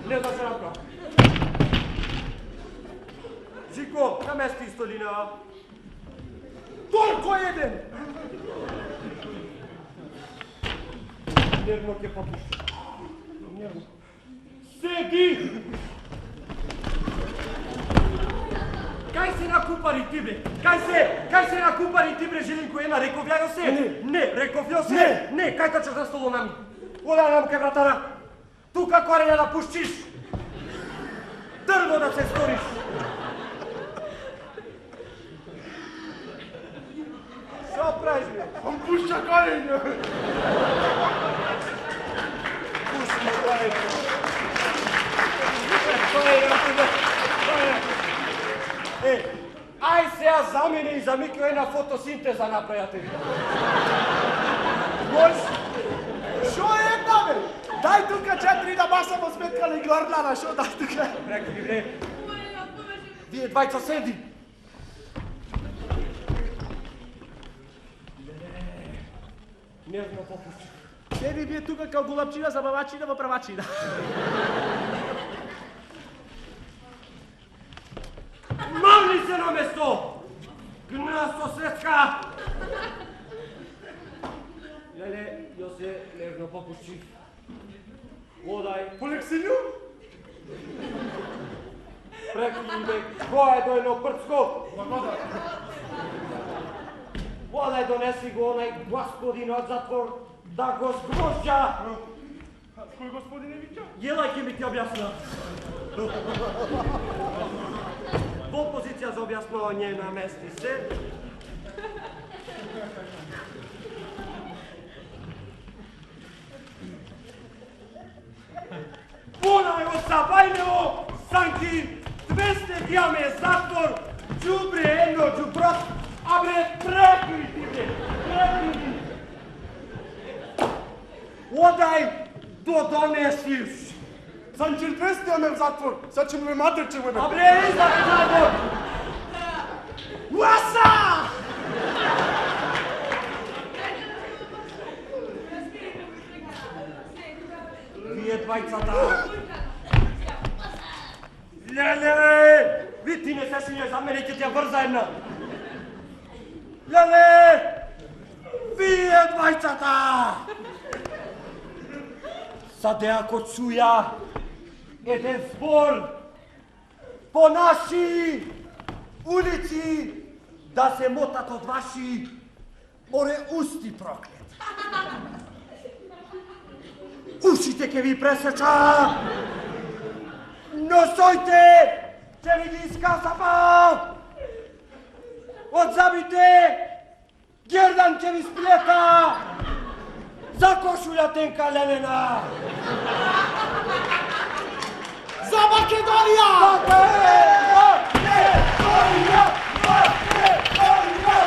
Ne da se naprav. Žiko, namesti stolina. Toliko jeden! Nervno ke popušću. Nervno. Sedi! Kaj se nakupari ti bre? Kaj se nakupari ti bre, Žilinko jedna? Rekovljaju se? Ne, rekovljaju se? Ne, kaj tačaš na stolu nami? Oda nam kaj vratara. Tu kako arenja da puščiš. Drvo da se storiš. Što praviš bre? On pušča korenja. Pušimo korenja. Aj se ja zameni i zamikio jedna fotosinteza napravljate. Moš? Šo je jedna bre? Daj tuka 4 da basamo smetkali Gordana, šo daj tuka? Rekli bre. Vije dvajca sedi. Nervno popušću. Sedi bije tuka kao gulapčina, zabavačina, popravačina. Mavni se na mesto! Gnasto svetska! Lele, jo se nervno popušći. Odaj. Poleksinju? Prekli me, ko je dojno prcko? Odaj donesi go onaj gospodin od zatvor da go zgrožđa. Koji gospodine vića? Jelajke mi ti objasna. Bo pozicija za objasnovanje namesti se. Onaj osabajneo, sanki, 200 dijame zatvor, džubre jedno džubrot, a bre prekli ti bre, prekli ti. Odaj do donesiš. Sam će 200 dijame u zatvor, sad ćemo me mater ćemo me. A bre, izda me zatvor. Uasa! Vije dvajcata. Lele! Vi ti ne sešinjaj za mene, će ti ja brza jedna. Lele! Vije dvajcata! Sad ako čuja jeden zbor po naši ulici da se motat od vaši more usti proklet. Ušite ke vi preseča! Nosojte! Če vidi iskazama! Odzabite! Gerdan će vi spleta! Za košulja tenka Lenina! Za Makedonija! Makedonija! Makedonija! Makedonija!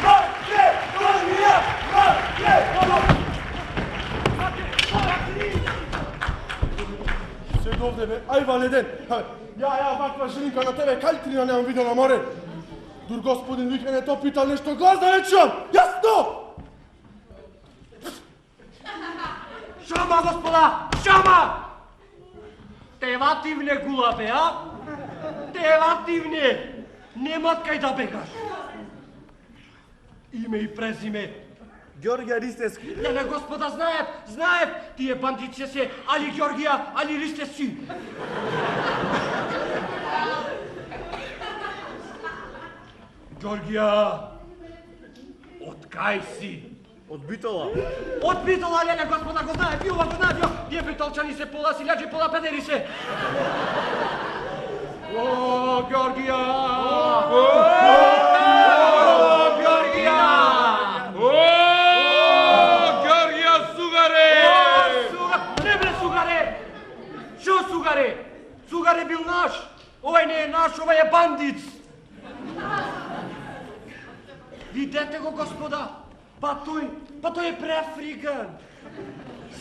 Makedonija! Makedonija! Sed ovdje me, aj Valeden! Ja, vakva Žilinka na tebe, kajtrina nemam vidio na more. Dur gospodin Viken je to pital nešto glas da ne čujem, jasno! Šama, gospoda! Šama! Tevativne gulabe, a? Tevativne! Nema kaj da begaš. Ime i prezime. Georgija Risteski. Ne, gospoda, знаев. Тие бандитче се али Георгија, али Ристески. Георгија, од кај си? Od Bitola. Od Bitola, ne, gospoda, го знае, го знае. Тие битолчани се пола силјаджи, пола педери се. О, Георгија! Георгија! Георгија, сугаре! Не бре, сугаре! Шо сугаре? Сугаре бил наш. Овај не е наш, овај е бандит. Видете го, господа. Па тој е префриган.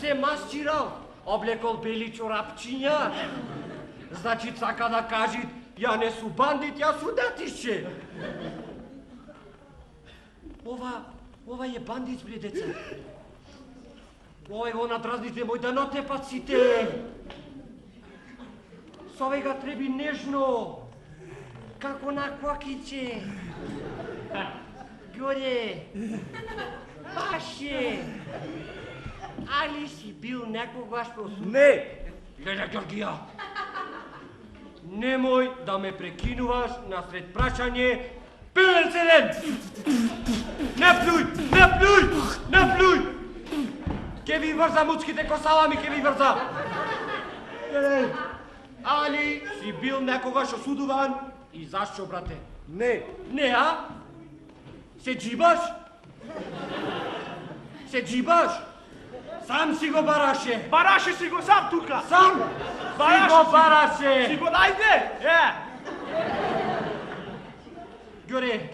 Се масчирал, облекол бели чорапчиња. Значи цака да кажи, ја не су бандит, ја су датишче. Ова е бандит, бре, деца. Ой, го надразните мој да не те паците. Сове га треби нежно. Како на кокиче. Горе. Паше. Али си бил некогаш просуден? Не! Леле Георгија, немој да ме прекинуваш насред прашање пилен. Не плюј! Ке ви врза муцките косалами, ке ви врза. Леле, али си бил некогаш осудуван и зашто, брате? Не! Не, а? Се джибаш? Сам си го бараше. Бараше си го сам тука! Сам си го бараше. Си го најде! Горе,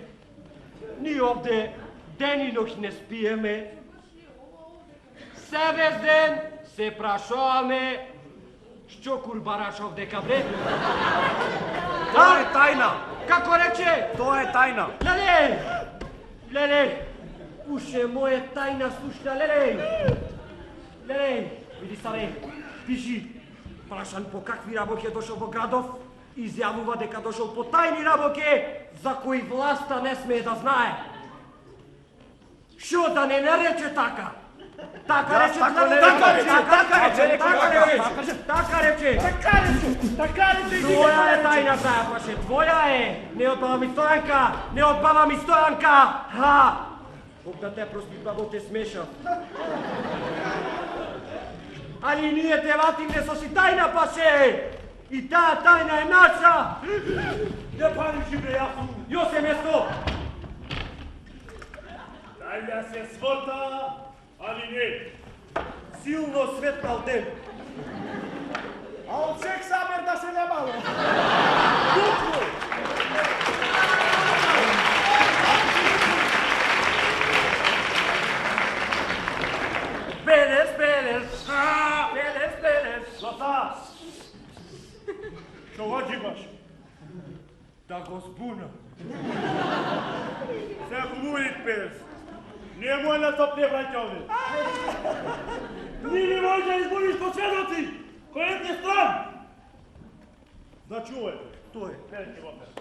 ние овде ден и ноќ не спиеме. Вез ден се прашуваме што курбараш овде кабре. Тоа е тајна! Како рече? Тоа е тајна! Леле, уше моје тајна слушна, леле, види старе, пиши, прашан по какви работи е дошол во градов, изјавува дека дошол по тајни работи, за кои власта не смее да знае. Шо да не нарече така? Така рече. Твоја е тајната, паше, твоја е. Не одбава ми Стојанка. Бог да те прости, бабо, те смеша. Али ние те вативме со си тајна, паше. И таа тајна е наша. Не палиш и бре, јас сум. Јосе место. Тајна се свота, али не. Силно светнал ден. А од сек сабер да се не мало. Белес. Зота! Што го джибаш? Да го збуна. Се хубавит пес. Не мој на топ не браќа овде. Ни може да избуниш по сведоци. Кој е ти стран? Значи ово е. Тоа е. Перете го пес.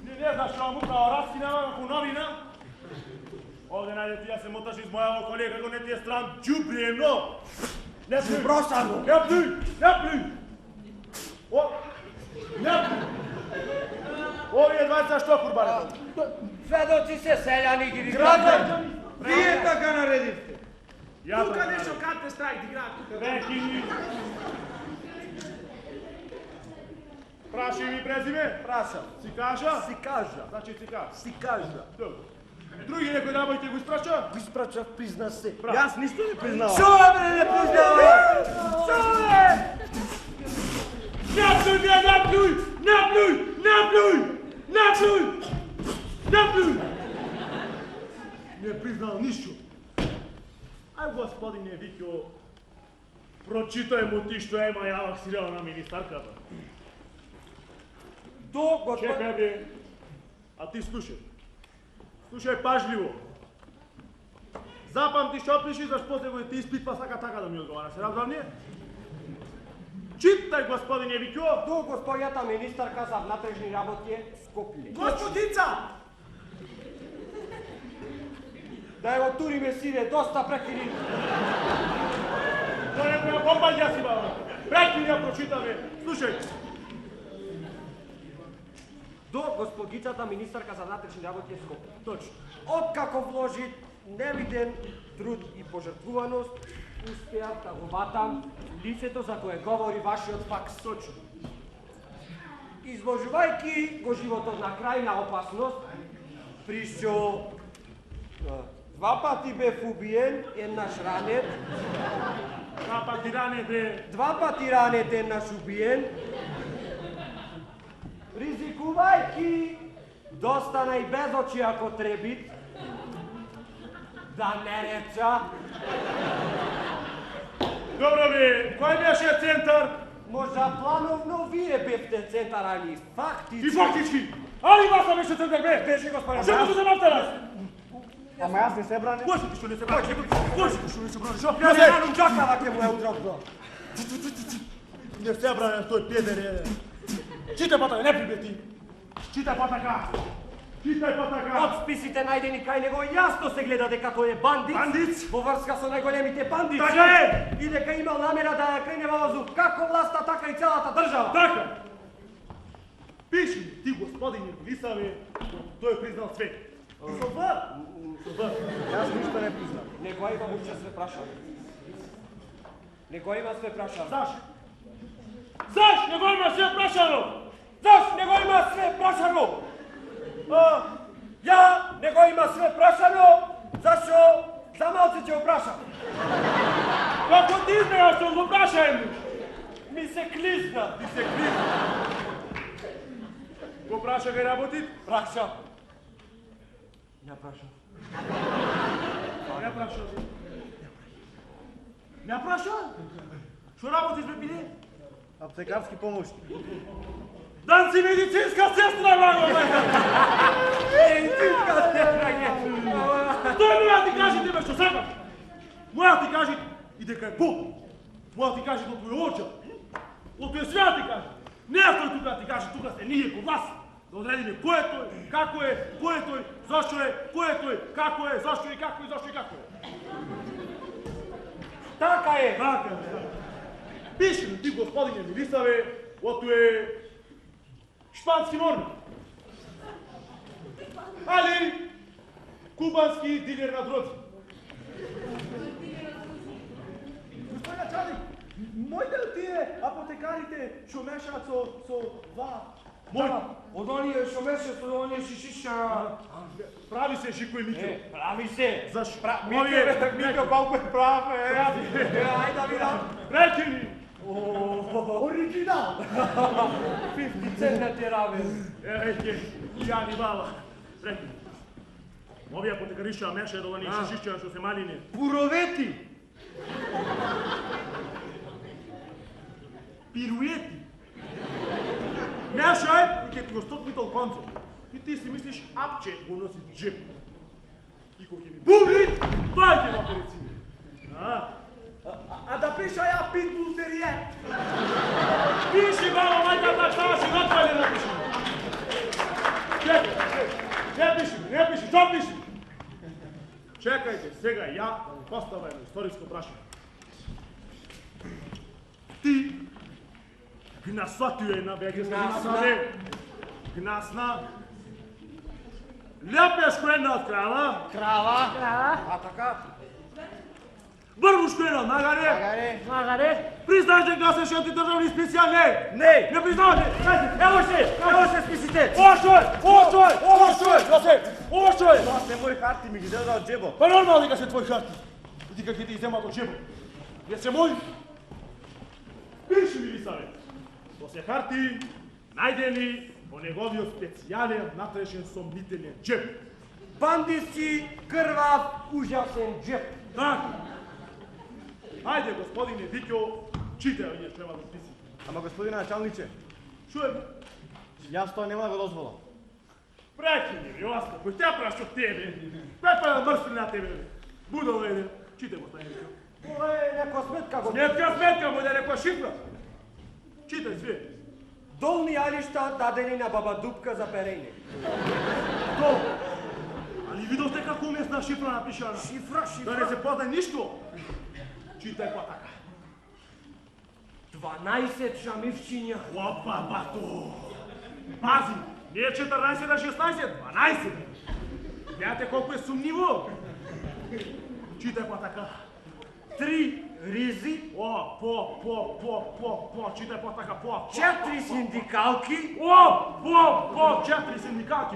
Ни не знаш што му као раскина како новина. Овде најде ти ја се моташ из мојава колега, како не ти е стран џубриено. Не плюј. Бросано. Не плюј. Не плюј. Овие двајца што курбарето? Сведоци се селјани ги Граѓани, вие така наредивте! Тука нешто катне страйк di grad. Прекини. Праши ми презиме? Прашам. Си кажа? Си кажа. Значи си кажа. Си кажа. Добро. Други некои работи го испрача? Го испрачав, призна се. Браво. Јас ништо не признавам. Шо бре не признава? Наплюј! Не признал ништо. Ај господине Викио, прочитај му ти што ема ја вакцинирала на министарката. Чекај бе, а ти слушај. Слушај пажливо. Запамти што пиши, зашто после го ти испитва сака така да ми одговара. Се разбавни? Читај, господине Викио. До господјата министарка за внатрешни работи е Скопје. Господица! Да ја го туриме сире, доста прекини. Да не која бомбаѓа си баба. Прекини ја прочитаме. Слушај. До господицата министарка за внатрешни работи е Скопје. Точно. Откако вложи невиден труд и пожртвуваност, успеав да го ватам лицето за кое говори вашиот факс. Точно. Изложувајќи го животот на крајна опасност, при што 2 пати бев убиен, еднаш ранет, 2 пати ранет бе. 2 пати ранет, еднаш убиен, ризикувајќи да остана и без очи ако треби, да не реча. Добро бе, кој беше центар? Можда плановно вие бевте центарани, фактички. И фактички. Али Васа беше центар бе. Беше, господин. Што го се нафтараш? Ама аз не се браня. Кой си ти що не се брани? Кой си ти що не се брани? Шо? Ja ne anunțac la că mu-e udrac, bro. Не се браня, той педер. Читай патака, не прибети. Читай патака. Читай патака. Od spisite najdeni kaj nego jasno se gleda deka to je bandit. Bandit? Povrska so najgolemite bandici. Така е. I deka imao namjera da krene vazu kako vlasta, така и цялата država. Така. Пиши ми, ти господине Велисаве, той е признал свет. Съвър. Аз нищо не признам. Nego ima muče sve prašano. Nego ima sve prašano. Заш? Заш, не го има sve prašano? Zaš nego ima sve prašano? Ja nego ima sve prašano, zašto za malce će oprašam. Kako ti znaš što го prašajem? Mi se klizna. Ти се клизна. Го праша га работи? Prašam. Ja prašam. Не праша. Не праша? Що работиш, бе, пиде? Аптекарски помощ. Дан си медицинска сестра, маго, бе! Медицинска сестра je. Той моја ти каже тебе што сакаш. Моја ти каже и дека е Бог. Моја ти каже до твој оча. От тој свят ти каже. Не е тој тука ти каже, тука сте ние кod вас. Да одредиме кој е тој, како е, кој е тој, зашто е, кој е тој, како е, зашто е, како е, зашто е, како е. Така je. Така е. Пиши ми ти, господине Велисаве, от тој шпански норми. Али кубански дилер на дроци. Господин началник, моите ли тие апотекарите што мешаат со ва? Мој, Od onih što meše su oni šišiša. прави се шикој Миќо. Pravi se. Заш Митjo, Mito, колко е прав, Ajde da vidam. Прекини. Оригинал! 50 cent na ti rave. Еке, Јани бала. Прекини. Овие апотекаришća мешаат од оние шишишća што се малине. Puroveti. Пируети. Мешаат и ќе ти го стопни тол концо. И ти си мислиш, апче го носи джеп. И кога ќе ми бубли, вајде во перици. А да пиша ја питбул терие. Пиши, баба, мајка, так става си натвале напиши. Чекај, не пиши, што пиши? Чекајте, сега ја поставам едно историско прашање. Ти гнасатуе на беге гнасна. Лепеш коена од крава. Krava. A taka? Врвуш коена од нагаре. Magare. Признаш дека се шеф државни специјал, не. Не! Не признаваш. Evo se spisite. Ова што е? Тоа се мои харти ми ги зеда од джебот. Па нормално дека се твои харти. И дека ќе ти иземат од джебот. Је се мој? Пиши ми Велисаве. То се харти најдени по неговиот специјален натрешен сомнителен джеб. Banditski, krvav, užasen džep. Така. Ајде, господине Викјо, читај овие што има да списи. Ама господине началниче, Што е? јас тоа нема да го дозволам. Прекини ми, оста, кој те праш од тебе. Пепа да мрсли на тебе. Будало еде. Читај го стаје. Ovo je neko smetka go. Сметка му да некоја шифра. Читај све. Dolni ališta dadeni na baba Dupka za perejne. Долу. Али видовте како умесна шифра напишана? Šifra, Да не се познај ништо. Читај па така. 12 žamivčinja. Опа, бато. Пази, не е 14 на 16, 12. Гледате колко е сумниво. Читај па така. 3 rizi. Читај па така, 4 sindikalki. 4 синдикати,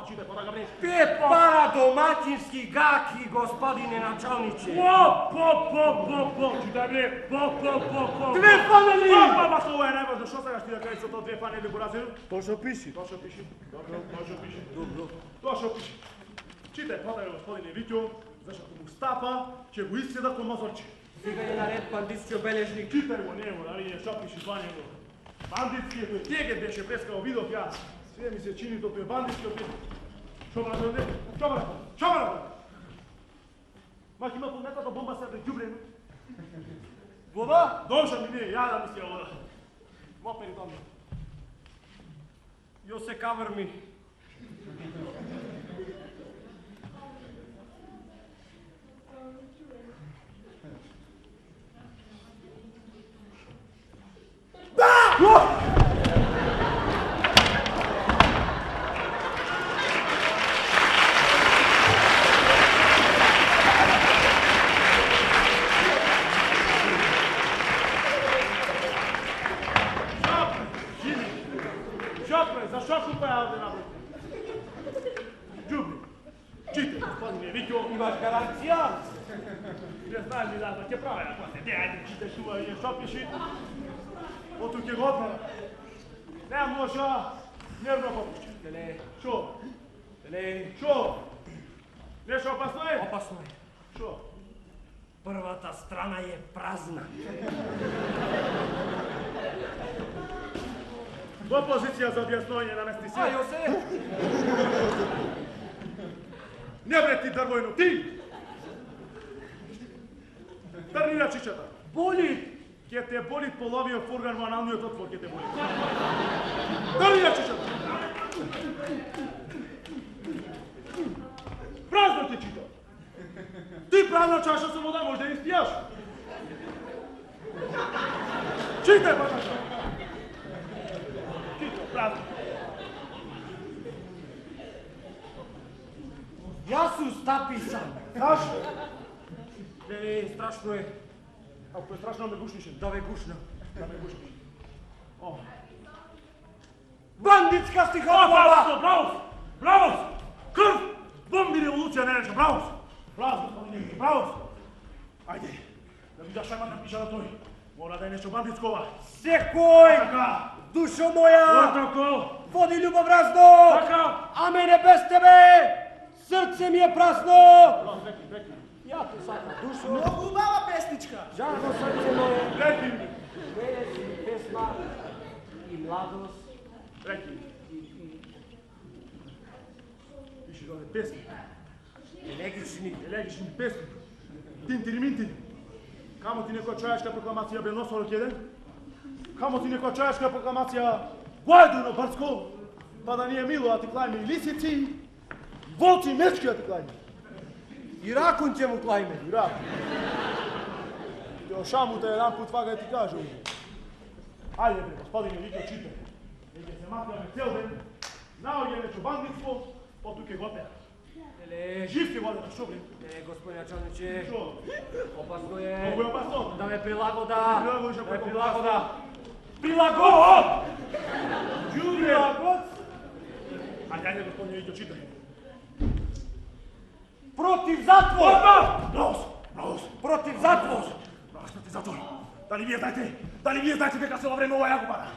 читај па така, бре. 5 para domaćinskih gaki, gospodine načalniče. Читај, бре, 2 paneli. Па, тоа е најважно, што сакаш ти да кажеш со тоа 2 панели го разделил? Тоа што пиши. Тоа што пиши. Тоа што пиши. Читај, падај, господине Витјо, зашто му стапа, ќе го исцеда кон мазорче. Сега je na red banditski obeležnik. Читај го него, дали не што пиши два него. Бандитски е тој тегет беше прескао, видов ја. Све ми се чини тоа тој бандитски опит. Што брато, не? Што брато? Ма ќе има полметата бомба се бе ѓубрено. Вода? Доша ми не, ја да ми се вода. Мо перидон. Jo se cover me. Защо купа я овде набрати? Ѓубри. Чите, господине, Викио. Имаш гаранция? Не знаеш ли да ќе правя, ако се дејајте, чите шува и што пиши. Оту ќе го одмера. Не може, нервно попушće. Теле, Шо? теле, Шо? Нешто опасно е? опасно е. Шо? Првата страна е празна. Во позиција за објасноње намести се. Jo se. Не бре ти дрвојно, ти! Трнира чичата. Боли. Ке те боли половиот фурган во аналниот отвор, ке те боли. Трнира чичата. Празно ти чита. Ти празна чаша со вода може да испијаш. Читай, бачаша. Читай, празно. Јас сум стаписан. Зашто? Страшно е. Ако е страшно, ме гушнише. Да ве гушна. Да ме гушниш. О. Бандитска стихотворба! Браво! Браво! Крв! Бомби револуција не рече, браво! Браво, господине Вики, браво! Ајде, да видаш шајма напиша на тој. Мора да е нешто бандитскова. Секој, Така! душо моја, Отако! води љубовразно, Така! а мене без тебе, срце ми е прасно. Браво, реки. Ја те сакам, душо, Много убава песничка. жарко срце моје, Реки ми! песма и младост. Реки ми! Пише доде песни, елегични песни. Тинтириминтин. Камо ти некоја човечка прокламација бе носорок еден? Камо ти некоја човечка прокламација Гуајдуно Барско? Па да ни е мило, а ти клајме и лисици, волци и мечки, а ти клајме. И ракун ќе му клајме. Ирак. Те шамута еден пут вага ти кажу. Ајде бре, господине, Викио, читай. Ќе се матиаме цел ден, наоѓе нечо бандитство, поту ќе го пеа. Еле, Жив ќе воде на шо бре? господин началниче, Шо? опасно Много е е опасно. да ме прилагода. Прилагодиш, ако Да ме е прилагода. Прилагод! Ѓубре! Прилагод! Ајде, господине, Викио, читай. Против затвор! Опа! Браус! Против затвор! Браус, проти затвор. Дали вие знаете дека цело време ова ја го бара?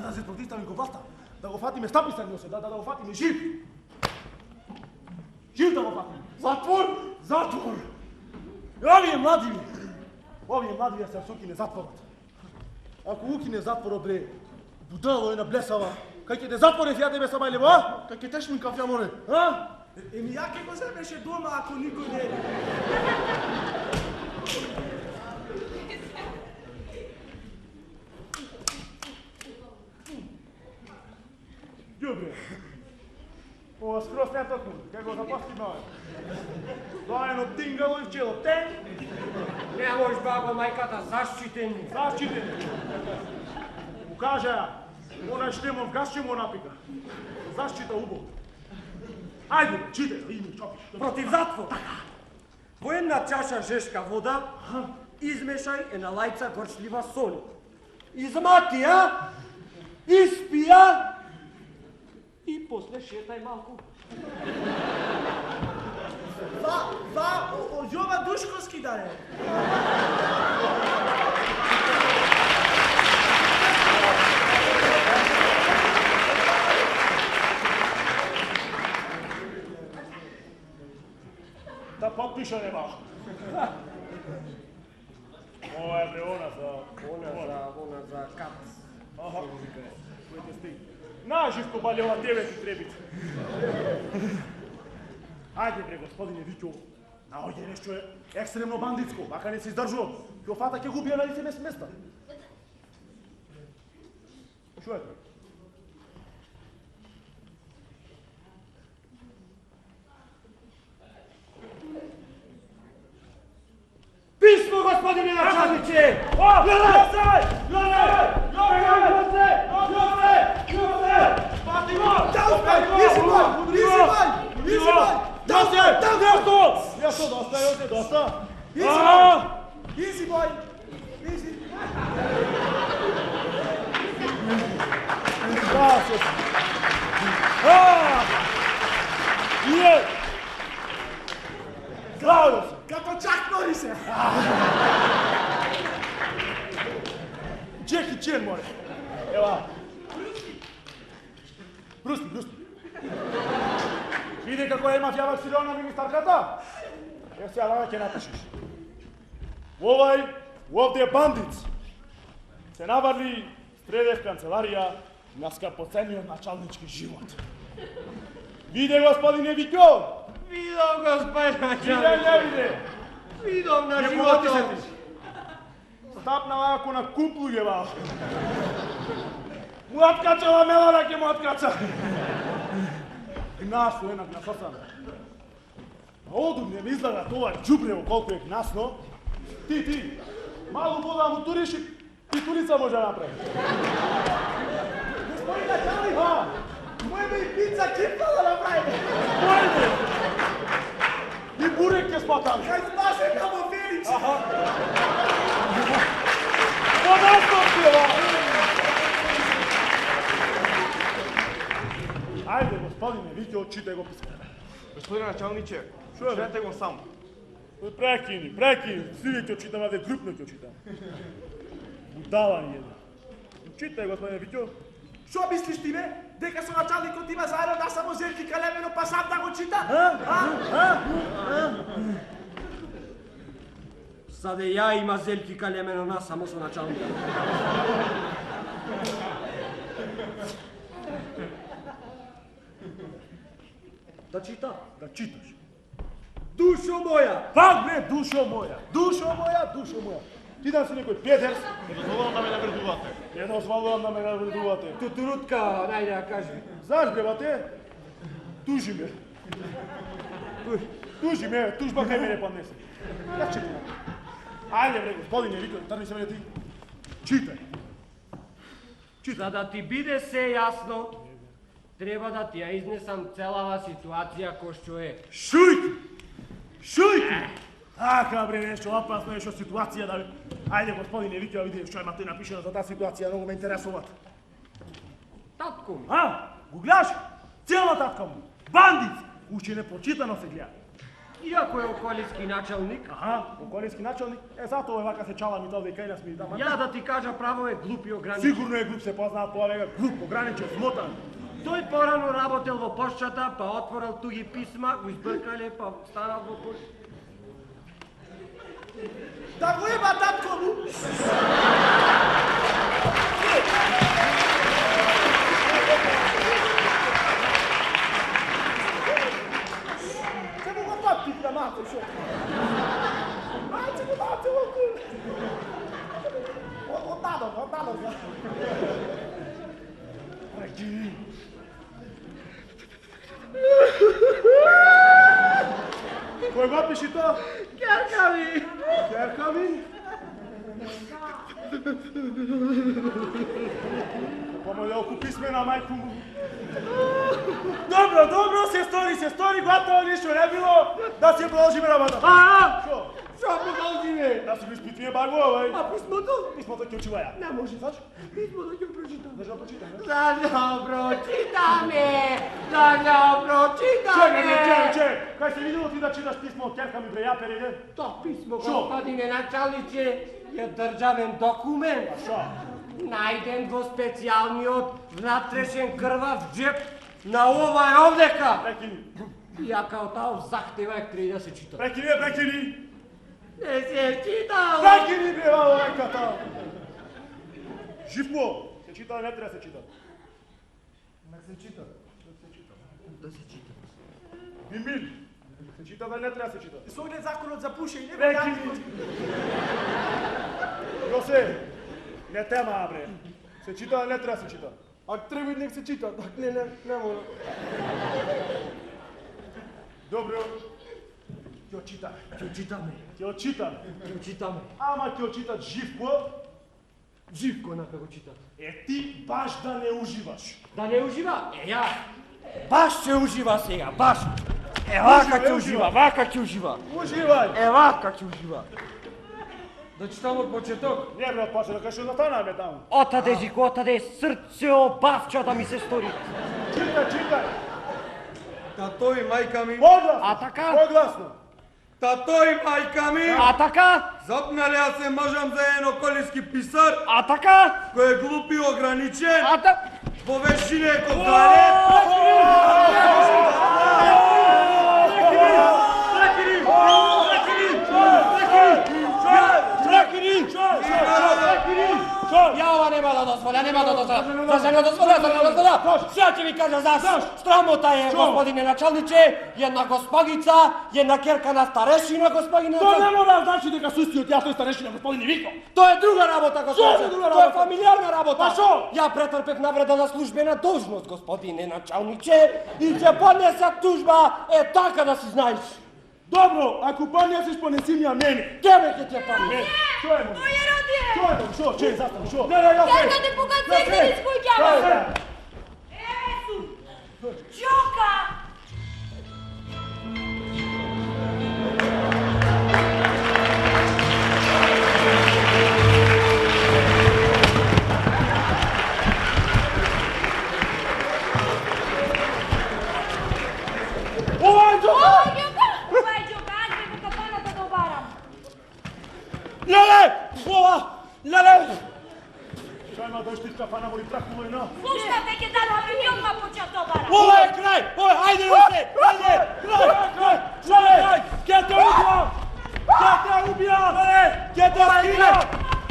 Да се протиставим го власта. Да го фатиме стаписан носе, да го фатиме жив. Жив да го фатиме. Затвор! Овие млади се сукине затворот. Ако укине затворот бре, будало е на блесава, кај ќе те затворе ја тебе сама илево, а? Кај ќе тешмин кафја море, а? Еми ја ке го земеше дома ако никој не... Ѓубре. Ова скроз не току, кај го запасти ној. Заедно тингало и вчело. Тен! Не можеш баба мајката заштитен. Зашчитен. Му кажа, онај штемов газ ќе му напика. Зашчита убаво. Ајде, читай, име, чопиш. Против затвор. Во една чаша жешка вода измешај една лајца горчлива соль. Измати ја, испија и после шетај малку. Јова Душковски даре. Да подпиша нема. Ова е бре она за кац. Аха. Којте сте? Наживко балјова тебе ти требите. Ајде бре, господине Викио, Ovdje je nešto ekstremno banditsko, baka ne se izdržao. Kjo fata ќе губи на лице места. Čujete? Pismo, gospodine načelniče! Gledaj! Dosta! Easy boy! Easy! Gracias! Nije! Slavio sam! Kako Chuck Norris! Jackie Chan more! Evo! Brusti! Vidi kako je mafija silona ministarkata? Jesi ja vama će napišiš. Ovdje je bandic. Se navarli Stredev kancelarija na skapocenio načalnički život. Vide gospodine Vikjo! Vidom, gospodine Vide, načelniče! ne vide! Vidom na Ne životom! povati se ti! Stapna ovako na kumpluge val. Mu otkača ova melarak je mu otkača. Gnasu jednak na srcam. A odu mi izgleda to ovaj džubrevo koliko je gnasno. Ti, malu voda mu turiš i pitulica može napraviti. Gospodin načelnik! Moje bi pizza kipala napraviti! Pojde! I burek je spatan. Kaj spaše kamo Felić! Aha. Podastop ti ova! Ajde, gospodine, Vikjo, čitaj go pismo. Gospodine načelniče, Što je? čete go sam. Prekini, svi Vikjo čitam, a grupno Vikjo čitam. Budalan jedan. Čitaj, gospodine Vikjo. Što misliš time? Дека со началникот има заедно да само Зелки Калемено па сам да го чита? Саде ја има Зелки Калемено нас само со началника. Да чита? Da čitaš. Душо моја! Pag bre, dušo moja. Ti da si nekoj pjeders, Не дозволувам да ме навредувате. не дозволувам да ме навредувате. Тутурутка, најде да кажи. Знаеш бе, бате? Тужи ме, тужба кај мене поднесе. Как читай? Ајде бре, господине, Вико, трни се мене ти. Читай. За да ти биде се јасно, треба да ти ја изнесам целава ситуација кој што е. Шујки! Така бре, нещо опасно, нещо ситуација да... Ајде, господине, Вико, да видим што имате напишено за таа ситуација, многу ме интересуваат. Татко ми. Го гледаш? Цела татка му. Бандит! Уште не почитано се гледа. Иако е околински началник, Околински началник. Затоа е вака се чала ми тоа и кај нас ми да ја да ти кажа право е глуп и ограничен. Сигурно е глуп, се познаат тоа вега. Глуп, ограничен, смотан. Тој порано работел во пошчата, па отворил туги писма, го избркале, па станал во пошта. Да го има татко му! Се му го пати да мате, шо? Мате го мате, Отдадо го. Прекини. Кој го пиши тоа? Керка ми! Керка ми? Помалку писмена мајку му. Добро, се стори, готово, ништо не било, да се продолжиме работа. Шо? Што продолжиме? Да се го испитиме багу, овај. А писмото? Писмото ќе очува ја. Не може. Знаеш? Писмото ќе прочитам. Да ја прочитаме. Да не прочитаме! Чекај, кај се видело ти да читаш писмо од керка ми бре, ја переде? То писмо, Шо? господине началниче, е државен документ. Шо? Најден во специјалниот внатрешен крвав джеп на овај овдека. Прекини. Ја као таа захтева е треба да се чита. Прекини. Не се читал! Прекини бре, вало реката. Живо, се чита, не треба се чита. Нек се чита. Да се чита. Бимбил, Se čita da ne treba se čita. S ovdje zakonot za pušenje. Prekini! Jose, ne tema, bre. Se čita da ne treba se čita. Ako treba nek se čita, tak ne mora. Dobro. Ti očita. Ti očitam. Ti očita. Ti očitam. Ama ti očitat živko. Živko na kako čitam. Ti baš da ne uživaš. Da ne uživa? Ja. Baš će uživa сега, baš. Vaka će uživa, vaka će uživa. Uživaj! Vaka će uživa. Da čitam od početok. Не, брат, паче да кажеш да стана ме таму. Отаде, Жико, отаде, срце обавча да ми се стори. Читай. Тато и майка ми. Погласно. А така? Погласно. Тато и майка ми. А така? Запнали аз се мажам за едно колиски писар, А така? кој е глуп и ограничен, А така? во вешчине е кod дале. Ja ova nema da dozvoля, nema da dozvoля. Zašto ne dozvoля? Сега ќе ви кажа зашто. Срамота е, господине началниче, една госпогица, една керка на старешина, господине Тоа не началниче. мора да значи дека сусти од јас тој старешина господин Вико. Тоа е друга работа, господине. Што е друга Тоа е работа? фамилиарна работа. Па шо? Ја претрпев навреда на службена должност, господине началниче, и ќе поднесат тужба, така да си знаеш. Добро, ако поднесеш понеси ми ја мене. Тебе ќе ти ја поднесам. Што е му? Моје родие! Што е му? Што? Че, застани, што? Чакате кога цекнери с куќава! Еве су! Чока! Ова е Джока! Ова е Джока, аз бе во капаната да обарам. Леле! Ова! Леле! Што има да штит кафана во трахнуло и на? Слушате, ќе дадам и јома поча да обарам. Ова е крај! Ова, ајде, Јосе! Ајде! Крај! Крај! Ке те убија! Ке те убија! Ке те скина!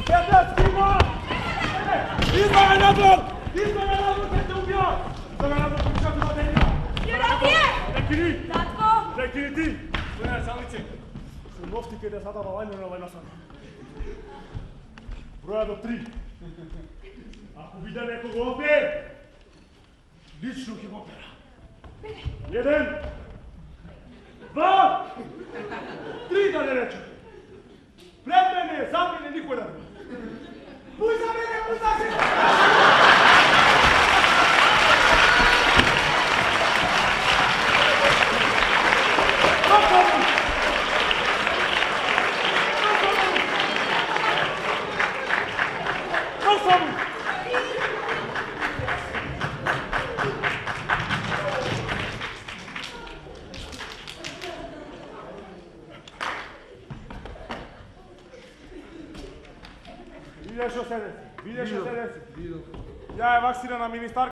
Ке те скина! Излага надвор! Излага надвор, ке те убија! Излага надвор, ке те убија! Моје родие! Рекини! Татко! Рекини ти! Господине началниче, се нофтike да сада валајно на вајна сам. Броја до 3. Ако виде некого овде, лично ќе го пера. 1, 2, 3 да не речем. Пред мене, за мене, никој да не. Пуј за мене, пуј за мене! Видеш што се деси? Видеш што се деси? Ја е вакцина на министар